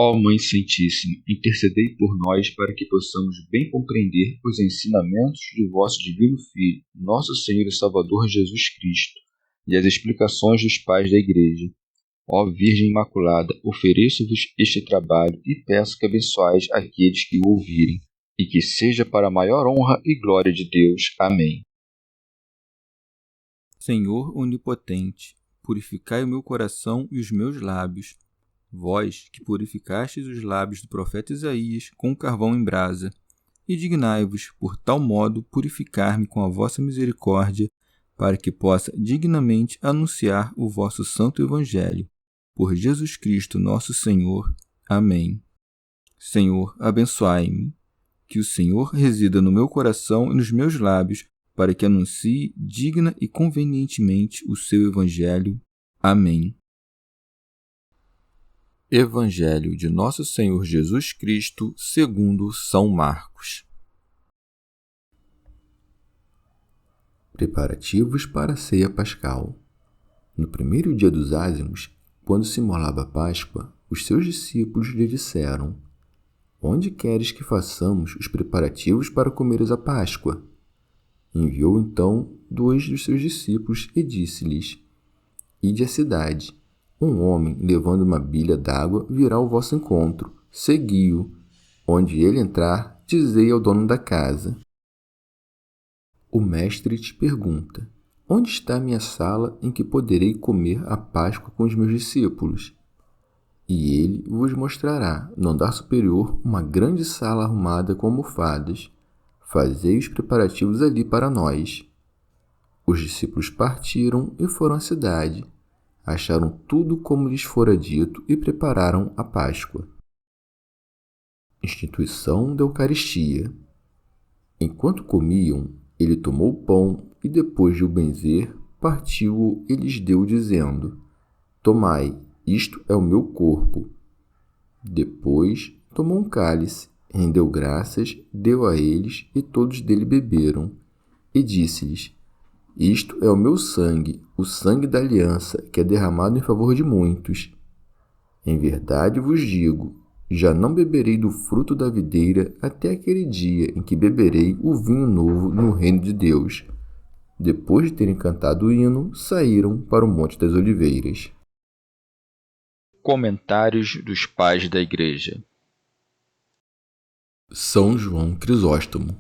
Ó Mãe Santíssima, intercedei por nós para que possamos bem compreender os ensinamentos de vosso Divino Filho, nosso Senhor e Salvador Jesus Cristo, e as explicações dos pais da Igreja. Ó Virgem Imaculada, ofereço-vos este trabalho e peço que abençoais aqueles que o ouvirem, e que seja para a maior honra e glória de Deus. Amém. Senhor onipotente, purificai o meu coração e os meus lábios. Vós, que purificastes os lábios do profeta Isaías com carvão em brasa, e dignai-vos, por tal modo, purificar-me com a vossa misericórdia, para que possa dignamente anunciar o vosso santo Evangelho. Por Jesus Cristo nosso Senhor. Amém. Senhor, abençoai-me. Que o Senhor resida no meu coração e nos meus lábios, para que anuncie digna e convenientemente o seu Evangelho. Amém. Evangelho de Nosso Senhor Jesus Cristo, segundo São Marcos. Preparativos para a ceia pascal. No primeiro dia dos ázimos, quando se imolava a Páscoa, os seus discípulos lhe disseram: Onde queres que façamos os preparativos para comeres a Páscoa? Enviou então 2 dos seus discípulos e disse-lhes: Ide à cidade. Um homem, levando uma bilha d'água, virá ao vosso encontro. Segui-o. Onde ele entrar, dizei ao dono da casa: O mestre te pergunta: Onde está a minha sala em que poderei comer a Páscoa com os meus discípulos? E ele vos mostrará, no andar superior, uma grande sala arrumada com almofadas. Fazei os preparativos ali para nós. Os discípulos partiram e foram à cidade. Acharam tudo como lhes fora dito e prepararam a Páscoa. Instituição da Eucaristia. Enquanto comiam, ele tomou o pão e, depois de o benzer, partiu-o e lhes deu, dizendo: Tomai, isto é o meu corpo. Depois tomou um cálice, rendeu graças, deu a eles e todos dele beberam. E disse-lhes: Isto é o meu sangue, o sangue da aliança, que é derramado em favor de muitos. Em verdade vos digo, já não beberei do fruto da videira até aquele dia em que beberei o vinho novo no reino de Deus. Depois de terem cantado o hino, saíram para o Monte das Oliveiras. Comentários dos pais da Igreja. São João Crisóstomo.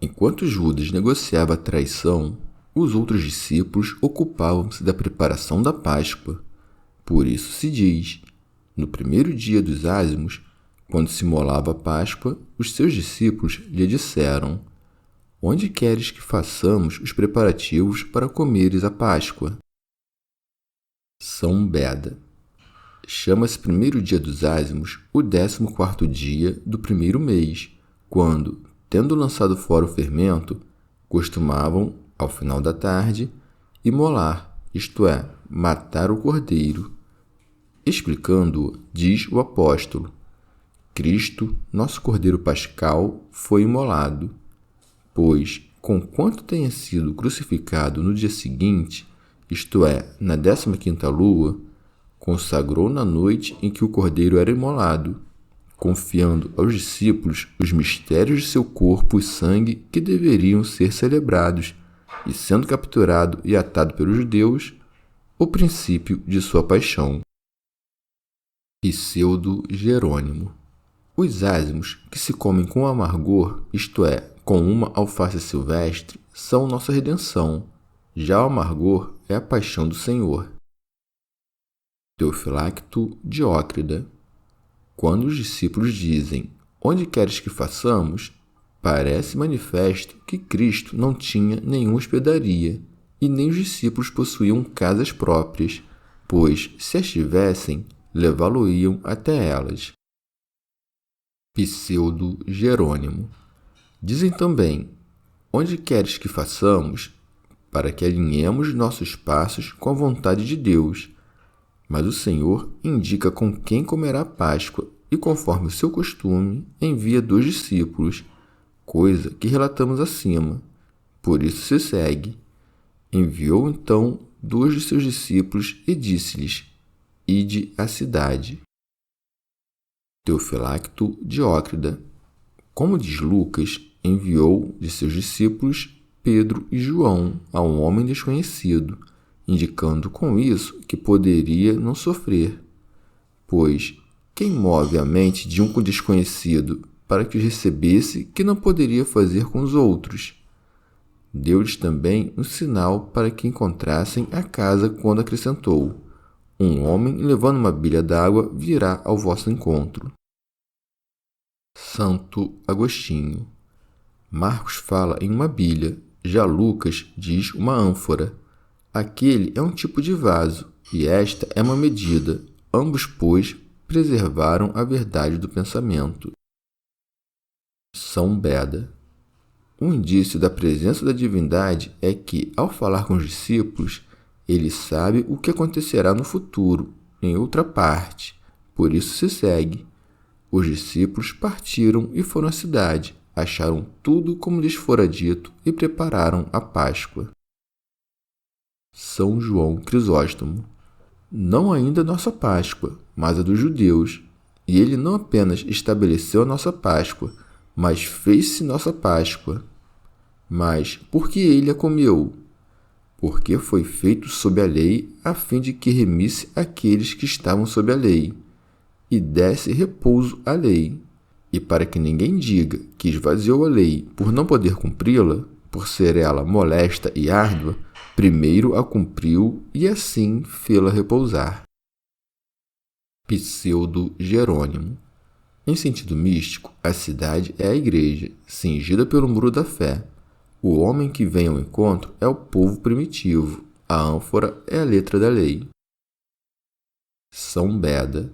Enquanto Judas negociava a traição, os outros discípulos ocupavam-se da preparação da Páscoa. Por isso se diz: no primeiro dia dos ázimos, quando se imolava a Páscoa, os seus discípulos lhe disseram: Onde queres que façamos os preparativos para comeres a Páscoa? São Beda. Chama-se primeiro dia dos ázimos o 14º dia do primeiro mês, quando, tendo lançado fora o fermento, costumavam, ao final da tarde, imolar, isto é, matar o cordeiro. Explicando-o, diz o apóstolo: Cristo, nosso cordeiro pascal, foi imolado, pois, conquanto tenha sido crucificado no dia seguinte, isto é, na 15ª lua, consagrou na noite em que o cordeiro era imolado, confiando aos discípulos os mistérios de seu corpo e sangue que deveriam ser celebrados, e sendo capturado e atado pelos judeus, o princípio de sua paixão. Pseudo Jerônimo. Os ázimos, que se comem com amargor, isto é, com uma alface silvestre, são nossa redenção. Já o amargor é a paixão do Senhor. Teofilacto Diócrida. Quando os discípulos dizem: Onde queres que façamos? Parece manifesto que Cristo não tinha nenhuma hospedaria, e nem os discípulos possuíam casas próprias, pois, se as tivessem, levá-lo-iam até elas. Pseudo Jerônimo. Dizem também: Onde queres que façamos? Para que alinhemos nossos passos com a vontade de Deus. Mas o Senhor indica com quem comerá a Páscoa e, conforme o seu costume, envia 2 discípulos, coisa que relatamos acima. Por isso se segue. Enviou então 2 de seus discípulos e disse-lhes: Ide à cidade. Teofilacto Diócrida. Como diz Lucas, enviou de seus discípulos Pedro e João a um homem desconhecido, indicando com isso que poderia não sofrer, pois quem move a mente de um desconhecido para que os recebesse que não poderia fazer com os outros? Deu-lhes também um sinal para que encontrassem a casa quando acrescentou: um homem levando uma bilha d'água virá ao vosso encontro. Santo Agostinho. Marcos fala em uma bilha, já Lucas diz uma ânfora. Aquele é um tipo de vaso, e esta é uma medida. Ambos, pois, preservaram a verdade do pensamento. São Beda. Um indício da presença da divindade é que, ao falar com os discípulos, ele sabe o que acontecerá no futuro, em outra parte. Por isso se segue. Os discípulos partiram e foram à cidade, acharam tudo como lhes fora dito e prepararam a Páscoa. São João Crisóstomo. Não ainda nossa Páscoa, mas a dos judeus. E ele não apenas estabeleceu a nossa Páscoa, mas fez-se nossa Páscoa. Mas por que ele a comeu? Porque foi feito sob a lei, a fim de que remisse aqueles que estavam sob a lei, e desse repouso à lei. E para que ninguém diga que esvaziou a lei por não poder cumpri-la, por ser ela molesta e árdua, primeiro a cumpriu e assim fê-la repousar. Pseudo Jerônimo. Em sentido místico, a cidade é a igreja, cingida pelo muro da fé. O homem que vem ao encontro é o povo primitivo. A ânfora é a letra da lei. São Beda.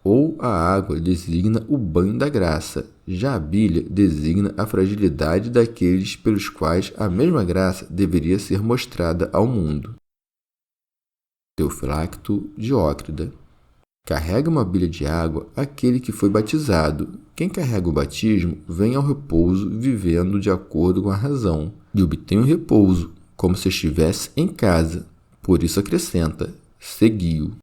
Ou a água designa o banho da graça, já a bilha designa a fragilidade daqueles pelos quais a mesma graça deveria ser mostrada ao mundo. Teofilacto Diócrida. Carrega uma bilha de água aquele que foi batizado. Quem carrega o batismo vem ao repouso vivendo de acordo com a razão, e obtém o repouso, como se estivesse em casa. Por isso acrescenta: segui-o.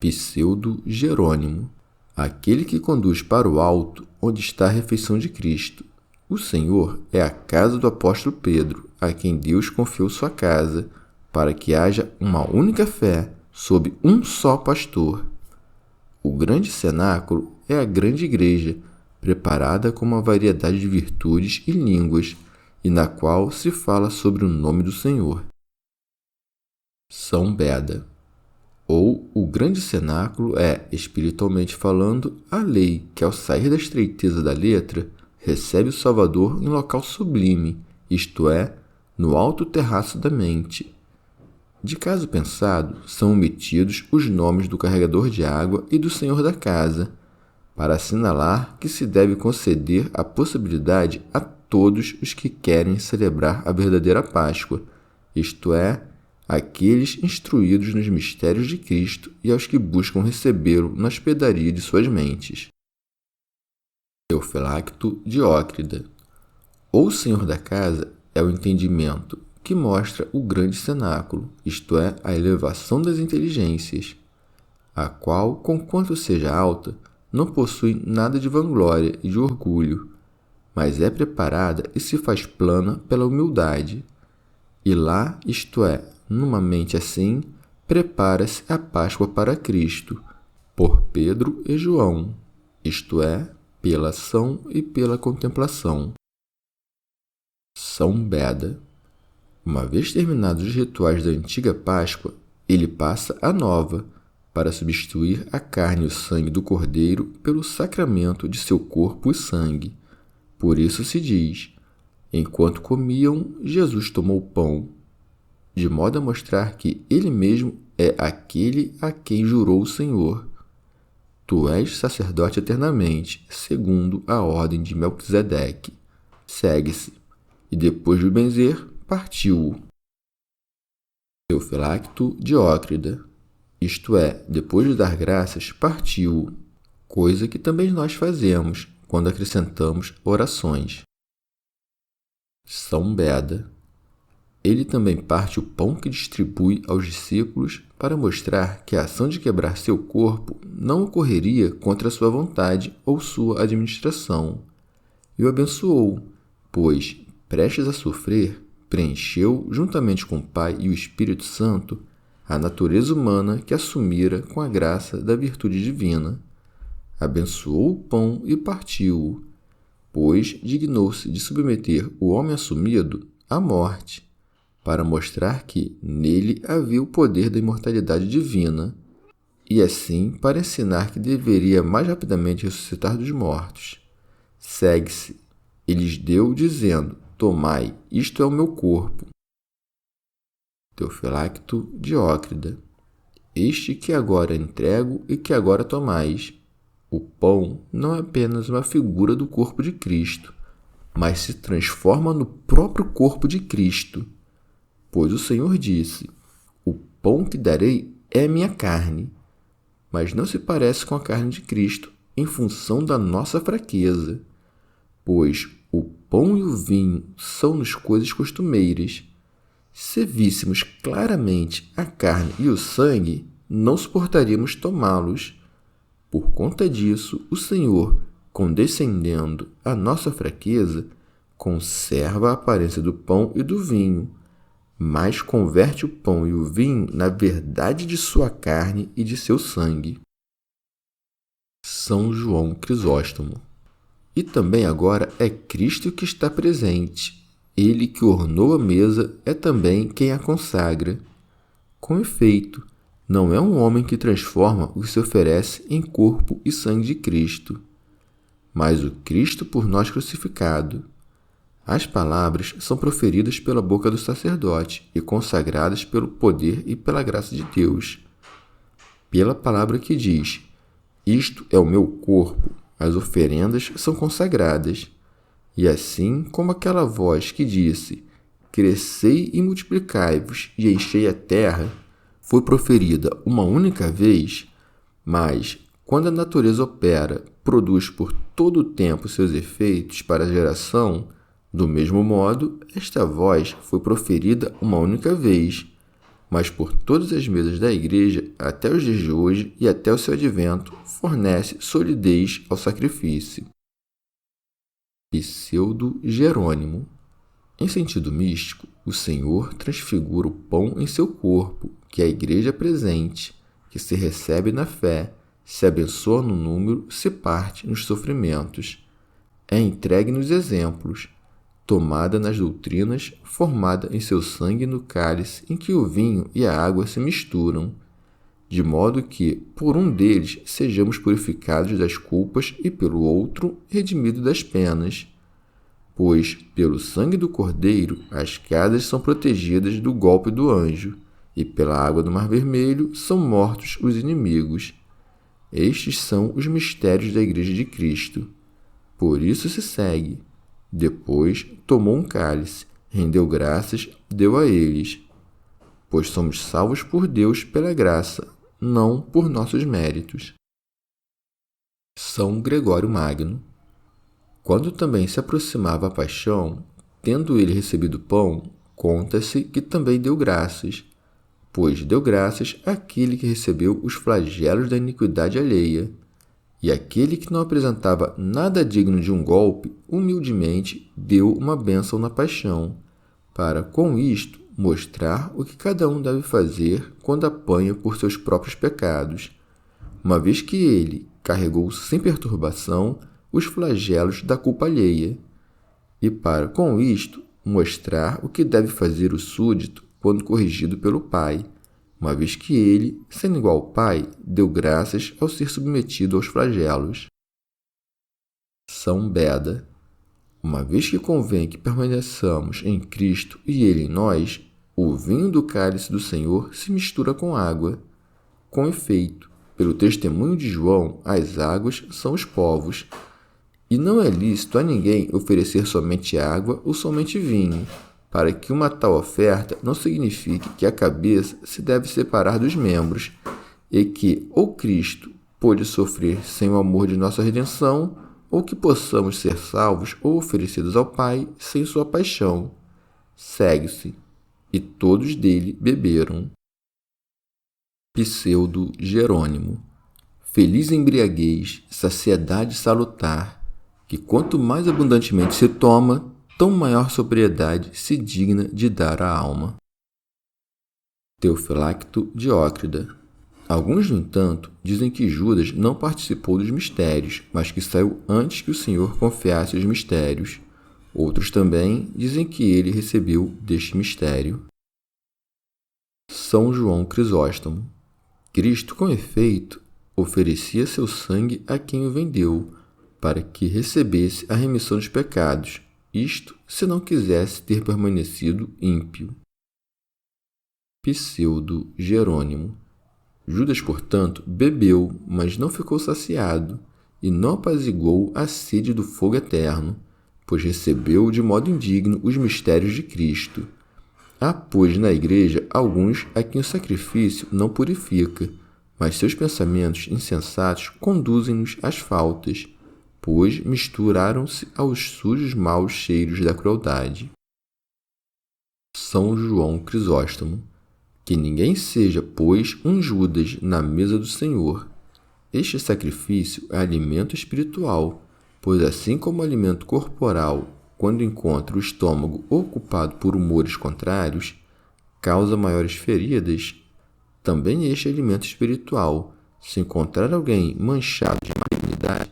Pseudo Jerônimo. Aquele que conduz para o alto, onde está a refeição de Cristo. O Senhor é a casa do apóstolo Pedro, a quem Deus confiou sua casa, para que haja uma única fé, sob um só pastor. O grande cenáculo é a grande igreja, preparada com uma variedade de virtudes e línguas, e na qual se fala sobre o nome do Senhor. São Beda. Ou o grande cenáculo é, espiritualmente falando, a lei que, ao sair da estreiteza da letra, recebe o Salvador em local sublime, isto é, no alto terraço da mente. De caso pensado, são omitidos os nomes do carregador de água e do senhor da casa, para assinalar que se deve conceder a possibilidade a todos os que querem celebrar a verdadeira Páscoa, isto é, aqueles instruídos nos mistérios de Cristo e aos que buscam recebê-lo na hospedaria de suas mentes. Teofilacto Diócrida. Ou o senhor da casa é o entendimento, que mostra o grande cenáculo, isto é, a elevação das inteligências, a qual, conquanto seja alta, não possui nada de vanglória e de orgulho, mas é preparada e se faz plana pela humildade. E lá, isto é, numa mente assim, prepara-se a Páscoa para Cristo, por Pedro e João, isto é, pela ação e pela contemplação. São Beda. Uma vez terminados os rituais da antiga Páscoa, ele passa à nova, para substituir a carne e o sangue do Cordeiro pelo sacramento de seu corpo e sangue. Por isso se diz: enquanto comiam, Jesus tomou o pão, de modo a mostrar que ele mesmo é aquele a quem jurou o Senhor: tu és sacerdote eternamente, segundo a ordem de Melquisedeque. Segue-se, e depois de o benzer, partiu-o. Teofilacto Diócrida. Isto é, depois de dar graças, partiu-o, coisa que também nós fazemos quando acrescentamos orações. São Beda. ele também parte o pão que distribui aos discípulos para mostrar que a ação de quebrar seu corpo não ocorreria contra sua vontade ou sua administração. E o abençoou, pois, prestes a sofrer, preencheu, juntamente com o Pai e o Espírito Santo, a natureza humana que assumira com a graça da virtude divina. Abençoou o pão e partiu-o, pois dignou-se de submeter o homem assumido à morte, para mostrar que nele havia o poder da imortalidade divina, e assim para ensinar que deveria mais rapidamente ressuscitar dos mortos. Segue-se, e lhes deu, dizendo: Tomai, isto é o meu corpo. Teofilacto Diócrida. Este que agora entrego e que agora tomais. O pão não é apenas uma figura do corpo de Cristo, mas se transforma no próprio corpo de Cristo. Pois o Senhor disse: O pão que darei é minha carne, mas não se parece com a carne de Cristo em função da nossa fraqueza. Pois o pão e o vinho são-nos coisas costumeiras. Se víssemos claramente a carne e o sangue, não suportaríamos tomá-los. Por conta disso, o Senhor, condescendendo à nossa fraqueza, conserva a aparência do pão e do vinho, mas converte o pão e o vinho na verdade de sua carne e de seu sangue. São João Crisóstomo. E também agora é Cristo que está presente. Ele que ornou a mesa é também quem a consagra. Com efeito, não é um homem que transforma o que se oferece em corpo e sangue de Cristo, mas o Cristo por nós crucificado. As palavras são proferidas pela boca do sacerdote e consagradas pelo poder e pela graça de Deus. Pela palavra que diz: Isto é o meu corpo, as oferendas são consagradas. E assim como aquela voz que disse: Crescei e multiplicai-vos e enchei a terra, foi proferida uma única vez, mas, quando a natureza opera, produz por todo o tempo seus efeitos para a geração, do mesmo modo, esta voz foi proferida uma única vez, mas por todas as mesas da Igreja, até os dias de hoje e até o seu advento, fornece solidez ao sacrifício. Pseudo Jerônimo. Em sentido místico, o Senhor transfigura o pão em seu corpo, que é a Igreja presente, que se recebe na fé, se abençoa no número, se parte nos sofrimentos. É entregue nos exemplos, tomada nas doutrinas, formada em seu sangue no cálice em que o vinho e a água se misturam, de modo que, por um deles, sejamos purificados das culpas e, pelo outro, redimidos das penas. Pois, pelo sangue do Cordeiro, as casas são protegidas do golpe do anjo, e pela água do Mar Vermelho são mortos os inimigos. Estes são os mistérios da Igreja de Cristo. Por isso se segue. Depois tomou um cálice, rendeu graças, deu a eles. Pois somos salvos por Deus pela graça, não por nossos méritos. São Gregório Magno. Quando também se aproximava a paixão, tendo ele recebido pão, conta-se que também deu graças, pois deu graças àquele que recebeu os flagelos da iniquidade alheia. E aquele que não apresentava nada digno de um golpe, humildemente deu uma bênção na paixão, para, com isto, mostrar o que cada um deve fazer quando apanha por seus próprios pecados, uma vez que ele carregou sem perturbação os flagelos da culpa alheia, e para, com isto, mostrar o que deve fazer o súdito quando corrigido pelo pai, uma vez que ele, sendo igual ao Pai, deu graças ao ser submetido aos flagelos. São Beda. Uma vez que convém que permaneçamos em Cristo e Ele em nós, o vinho do cálice do Senhor se mistura com água. Com efeito, pelo testemunho de João, as águas são os povos, e não é lícito a ninguém oferecer somente água ou somente vinho, para que uma tal oferta não signifique que a cabeça se deve separar dos membros, e que ou Cristo pôde sofrer sem o amor de nossa redenção, ou que possamos ser salvos ou oferecidos ao Pai sem sua paixão. Segue-se. e todos dele beberam. Pseudo-Jerônimo. Feliz embriaguez, saciedade salutar, que quanto mais abundantemente se toma, tão maior sobriedade se digna de dar à alma. Teofilacto Diócrida. Alguns, no entanto, dizem que Judas não participou dos mistérios, mas que saiu antes que o Senhor confiasse os mistérios. Outros também dizem que ele recebeu deste mistério. São João Crisóstomo. Cristo, com efeito, oferecia seu sangue a quem o vendeu, para que recebesse a remissão dos pecados, isto se não quisesse ter permanecido ímpio. Pseudo-Jerônimo. Judas, portanto, bebeu, mas não ficou saciado, e não apaziguou a sede do fogo eterno, pois recebeu de modo indigno os mistérios de Cristo. Há, pois, na igreja alguns a quem o sacrifício não purifica, mas seus pensamentos insensatos conduzem-nos às faltas, pois misturaram-se aos sujos maus cheiros da crueldade. São João Crisóstomo. Que ninguém seja, pois, um Judas na mesa do Senhor. Este sacrifício é alimento espiritual, pois assim como o alimento corporal, quando encontra o estômago ocupado por humores contrários, causa maiores feridas, também este alimento espiritual, se encontrar alguém manchado de malignidade,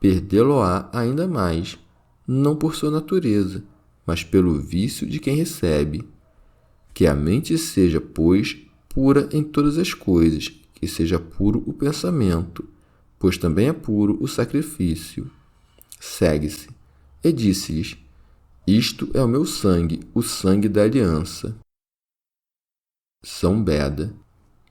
perdê-lo-á ainda mais, não por sua natureza, mas pelo vício de quem recebe. Que a mente seja, pois, pura em todas as coisas, que seja puro o pensamento, pois também é puro o sacrifício. Segue-se. E disse-lhes: Isto é o meu sangue, o sangue da aliança. São Beda.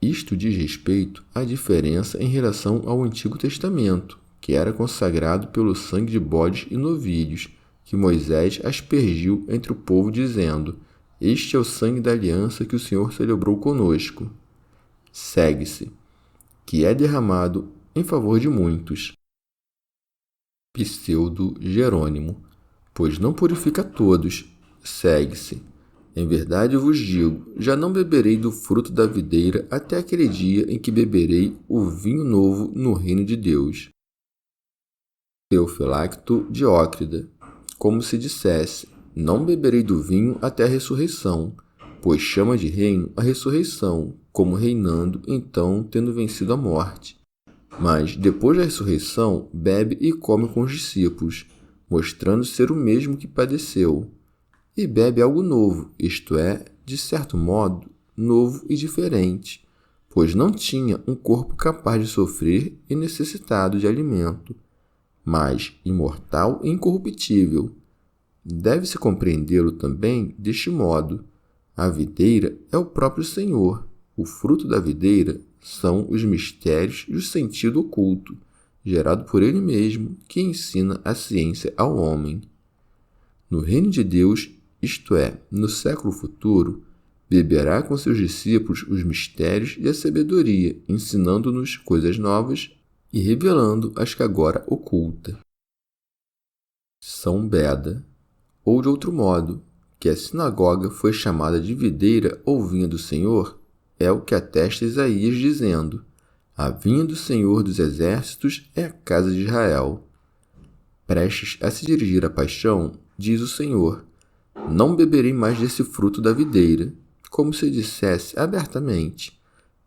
Isto diz respeito à diferença em relação ao Antigo Testamento, que era consagrado pelo sangue de bodes e novilhos, que Moisés aspergiu entre o povo, dizendo: Este é o sangue da aliança que o Senhor celebrou conosco. Segue-se. Que é derramado em favor de muitos. Pseudo-Jerônimo. Pois não purifica todos. Segue-se. Em verdade eu vos digo, já não beberei do fruto da videira até aquele dia em que beberei o vinho novo no reino de Deus. Teofilacto Diócrida. Como se dissesse: Não beberei do vinho até a ressurreição, pois chama de reino a ressurreição, como reinando, então, tendo vencido a morte. Mas, depois da ressurreição, bebe e come com os discípulos, mostrando ser o mesmo que padeceu. E bebe algo novo, isto é, de certo modo, novo e diferente, pois não tinha um corpo capaz de sofrer e necessitado de alimento, mas imortal e incorruptível. Deve-se compreendê-lo também deste modo: a videira é o próprio Senhor, o fruto da videira são os mistérios do sentido oculto, gerado por ele mesmo, que ensina a ciência ao homem. No reino de Deus, isto é, no século futuro, beberá com seus discípulos os mistérios e a sabedoria, ensinando-nos coisas novas e revelando as que agora oculta. São Beda. Ou de outro modo, que a sinagoga foi chamada de videira ou vinha do Senhor, é o que atesta Isaías dizendo: A vinha do Senhor dos exércitos é a casa de Israel. Prestes a se dirigir à paixão, diz o Senhor: Não beberei mais desse fruto da videira, como se dissesse abertamente: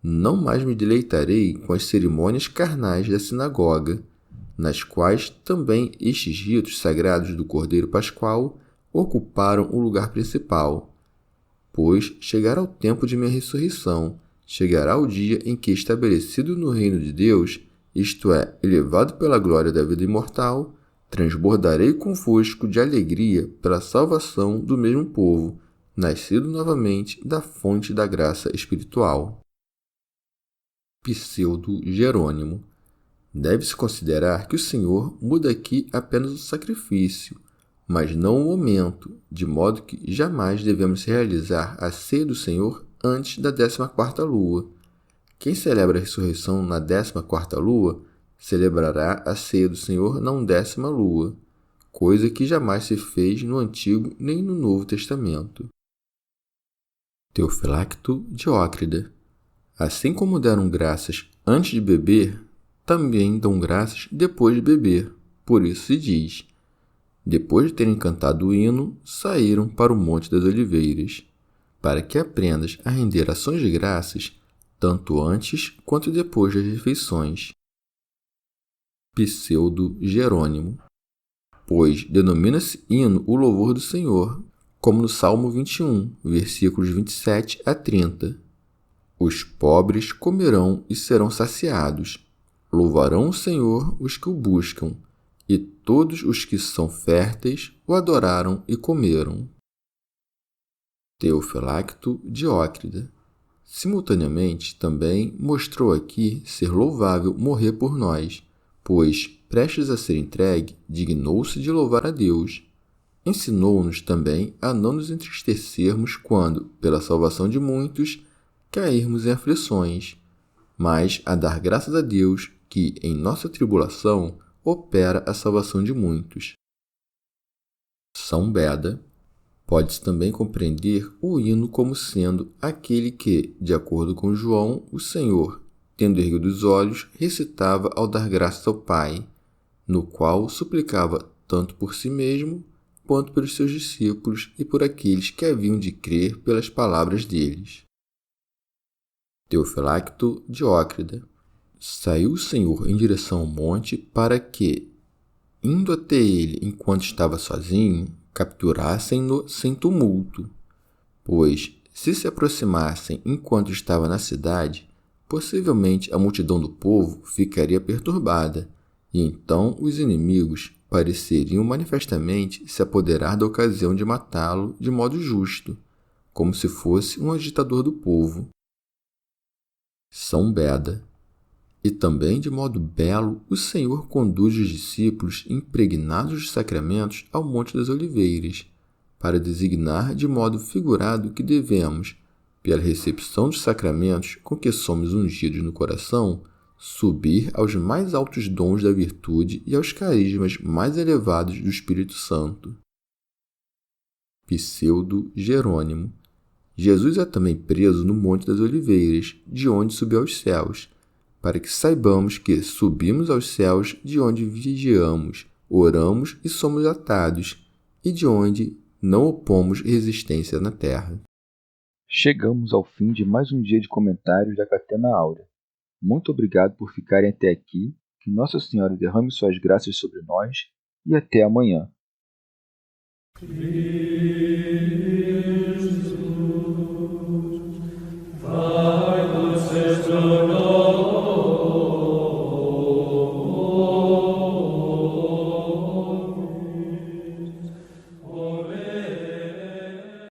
Não mais me deleitarei com as cerimônias carnais da sinagoga, nas quais também estes ritos sagrados do Cordeiro Pascual ocuparam o lugar principal. Pois chegará o tempo de minha ressurreição, chegará o dia em que, estabelecido no reino de Deus, isto é, elevado pela glória da vida imortal, transbordarei convosco de alegria pela salvação do mesmo povo, nascido novamente da fonte da graça espiritual. Pseudo-Jerônimo. Deve-se considerar que o Senhor muda aqui apenas o sacrifício, mas não o momento, de modo que jamais devemos realizar a ceia do Senhor antes da 14ª lua. Quem celebra a ressurreição na 14ª lua, celebrará a ceia do Senhor na 10ª lua, coisa que jamais se fez no Antigo nem no Novo Testamento. Teofilacto Diócrida. Assim como deram graças antes de beber, também dão graças depois de beber. Por isso se diz: depois de terem cantado o hino, saíram para o Monte das Oliveiras, para que aprendas a render ações de graças, tanto antes quanto depois das refeições. Pseudo Jerônimo. Pois denomina-se hino o louvor do Senhor, como no Salmo 21, versículos 27 a 30. Os pobres comerão e serão saciados. Louvarão o Senhor os que o buscam, e todos os que são férteis o adoraram e comeram. Teofilacto Diócrida. Simultaneamente, também mostrou aqui ser louvável morrer por nós, pois, prestes a ser entregue, dignou-se de louvar a Deus. Ensinou-nos também a não nos entristecermos quando, pela salvação de muitos, cairmos em aflições, mas a dar graças a Deus que, em nossa tribulação, opera a salvação de muitos. São Beda. Pode-se também compreender o hino como sendo aquele que, de acordo com João, o Senhor, tendo erguido os olhos, recitava ao dar graças ao Pai, no qual suplicava tanto por si mesmo, quanto pelos seus discípulos e por aqueles que haviam de crer pelas palavras deles. Teofilacto Diócrida. Saiu o Senhor em direção ao monte para que, indo até ele enquanto estava sozinho, capturassem-no sem tumulto, pois, se aproximassem enquanto estava na cidade, possivelmente a multidão do povo ficaria perturbada, e então os inimigos pareceriam manifestamente se apoderar da ocasião de matá-lo de modo justo, como se fosse um agitador do povo. São Beda. E também, de modo belo, o Senhor conduz os discípulos impregnados de sacramentos ao Monte das Oliveiras, para designar de modo figurado que devemos, pela recepção dos sacramentos com que somos ungidos no coração, subir aos mais altos dons da virtude e aos carismas mais elevados do Espírito Santo. Pseudo Jerônimo. Jesus é também preso no Monte das Oliveiras, de onde subiu aos céus, para que saibamos que subimos aos céus de onde vigiamos, oramos e somos atados, e de onde não opomos resistência na terra. Chegamos ao fim de mais um dia de comentários da Catena Áurea. Muito obrigado por ficarem até aqui, que Nossa Senhora derrame suas graças sobre nós e até amanhã. Jesus,